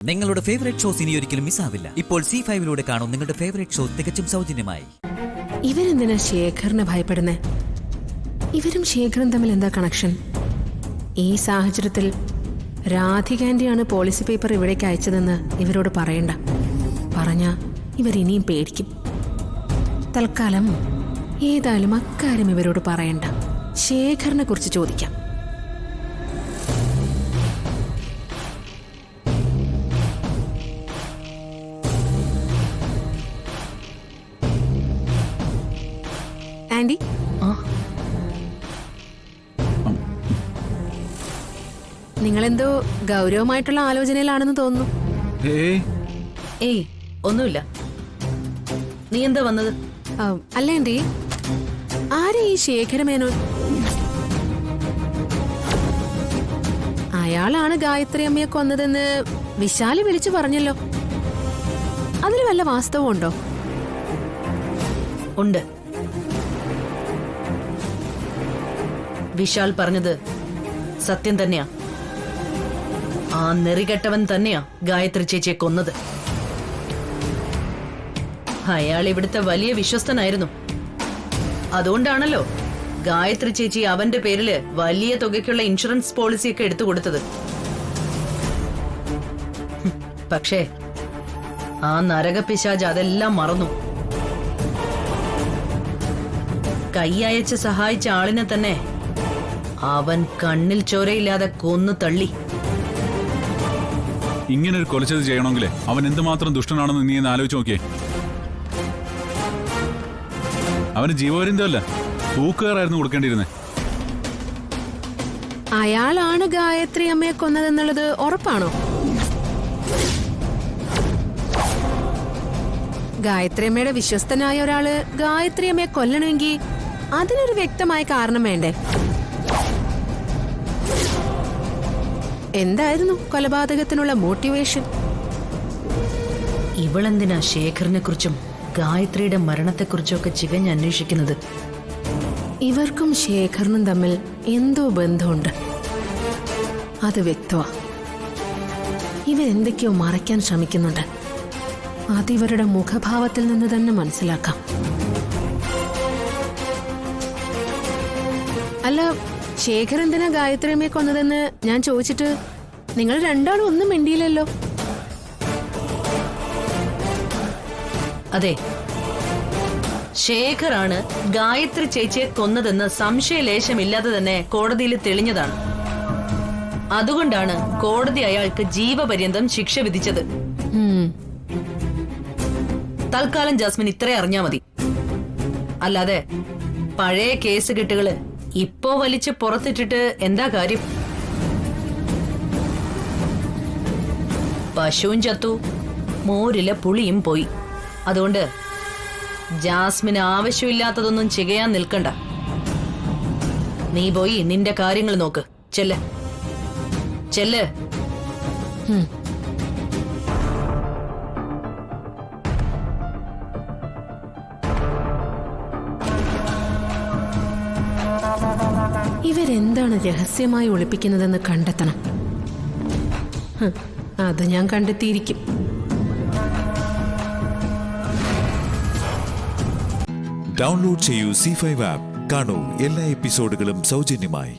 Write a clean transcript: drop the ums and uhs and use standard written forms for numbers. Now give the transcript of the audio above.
നിങ്ങളുടെ favourite shows ഇനി ഒരിക്കലും മിസ്സാവില്ല. ഇപ്പോൾ C5 കാണും നിങ്ങളുടെ ഫേവറേറ്റ് ഷോ തികച്ചും സൗജന്യമായി. ഇവരെന്തിനാ ശേഖറിനെ ഭയപ്പെടുന്നേ? ഇവരും ശേഖറും തമ്മിൽ എന്താ കണക്ഷൻ? ഈ സാഹചര്യത്തിൽ രാധികാന്റിയാണ് പോളിസി പേപ്പർ ഇവിടേക്ക് അയച്ചതെന്ന് ഇവരോട് പറയണ്ട. പറഞ്ഞ ഇവരിനിയും പേടിക്കും. തൽക്കാലം ഏതായാലും അക്കാര്യം ഇവരോട് പറയണ്ട. ശേഖറിനെ കുറിച്ച് ചോദിക്കാം. ആൻഡി, നിങ്ങളെന്തോ ഗൗരവമായിട്ടുള്ള ആലോചനയിലാണെന്ന് തോന്നുന്നു. ഏയ് ഒന്നുമില്ല. നീ എന്താ വന്നത്? അല്ല ആൻഡി, ആരെ ഈ ശേഖരമേനോൻ? അയാളാണ് ഗായത്രി അമ്മയെ കൊന്നതെന്ന് വിശാലി വിളിച്ചു പറഞ്ഞല്ലോ. അതിൽ വല്ല വാസ്തവമുണ്ടോ? ഉണ്ട്. വിശാൽ പറഞ്ഞത് സത്യം തന്നെയാ. ആ നെറികെട്ടവൻ തന്നെയാ ഗായത്രി ചേച്ചിയെ കൊന്നത്. അയാൾ ഇവിടുത്തെ വലിയ വിശ്വസ്തനായിരുന്നു. അതുകൊണ്ടാണല്ലോ ഗായത്രി ചേച്ചി അവന്റെ പേരില് വലിയ തുകയ്ക്കുള്ള ഇൻഷുറൻസ് പോളിസിയൊക്കെ എടുത്തു കൊടുത്തത്. പക്ഷേ ആ നരകപിശാച് അതെല്ലാം മറന്നു. കൈയയച്ച് സഹായിച്ച ആളിനെ തന്നെ അവൻ കണ്ണിൽ ചോരയില്ലാതെ കൊന്നു തള്ളി. ഇങ്ങനൊരു കൊലച്ചത് ചെയ്യണമെങ്കിലേ അവൻ എന്തുമാത്രം ദുഷ്ടനാണെന്ന് നീ എന്ന് ആലോചിച്ച് നോക്കിയേ. അവന് ജീവപര്യന്തമല്ല, തൂക്കുകയറായിരുന്നു കൊടുക്കേണ്ടിയിരുന്നേ. അയാളാണ് ഗായത്രി അമ്മയെ കൊന്നതെന്നുള്ളത് ഉറപ്പാണോ? ഗായത്രി അമ്മയുടെ വിശ്വസ്തനായ ഒരാള് ഗായത്രി അമ്മയെ കൊല്ലണമെങ്കിൽ അതിനൊരു വ്യക്തമായ കാരണം വേണ്ടേ? എന്തായിരുന്നു കൊലപാതകത്തിനുള്ള മോട്ടിവേഷൻ? ഇവളെന്തിനാ ശേഖറിനെ കുറിച്ചും ഗായത്രിയുടെ മരണത്തെക്കുറിച്ചും ഒക്കെ ചികഞ്ഞ് അന്വേഷിക്കുന്നത്? ഇവർക്കും ശേഖറിനും തമ്മിൽ എന്തോ ബന്ധമുണ്ട്, അത് വ്യക്തമാ. ഇവരെന്തൊക്കെയോ മറയ്ക്കാൻ ശ്രമിക്കുന്നുണ്ട്. അതിവരുടെ മുഖഭാവത്തിൽ നിന്ന് തന്നെ മനസ്സിലാക്കാം. അല്ല, ശേഖർ എന്തിനാ ഗായത്രി അമ്മയെ കൊന്നതെന്ന് ഞാൻ ചോദിച്ചിട്ട് നിങ്ങൾ രണ്ടാളും ഒന്നും മിണ്ടിയില്ലല്ലോ. അതെ, ശേഖറാണ് ഗായത്രി ചേച്ചിയെ കൊന്നതെന്ന് സംശയലേശമില്ലാതെ തന്നെ കോടതിയിൽ തെളിഞ്ഞതാണ്. അതുകൊണ്ടാണ് കോടതി അയാൾക്ക് ജീവപര്യന്തം ശിക്ഷ വിധിച്ചത്. തൽക്കാലം ജാസ്മിൻ ഇത്രേ അറിഞ്ഞാ മതി. അല്ലാതെ പഴയ കേസ് കെട്ടുകള് ഇപ്പോ വലിച്ച് പുറത്തിട്ടിട്ട് എന്താ കാര്യം? പശുവും ചത്തു, മോരിലെ പുളിയും പോയി. അതുകൊണ്ട് ജാസ്മിന് ആവശ്യമില്ലാത്തതൊന്നും ചെയ്യാൻ നിൽക്കണ്ട. നീ പോയി നിന്റെ കാര്യങ്ങൾ നോക്ക്. ചെല്ല് ചെല്ല്. ഇവരെന്താണ് രഹസ്യമായി ഒളിപ്പിക്കുന്നതെന്ന് കണ്ടെത്തണം. അത് ഞാൻ കണ്ടെത്തിയിരിക്കും. ഡൗൺലോഡ് ചെയ്യൂ C5 ആപ്പ്. കാണൂ എല്ലാ എപ്പിസോഡുകളും സൗജന്യമായി.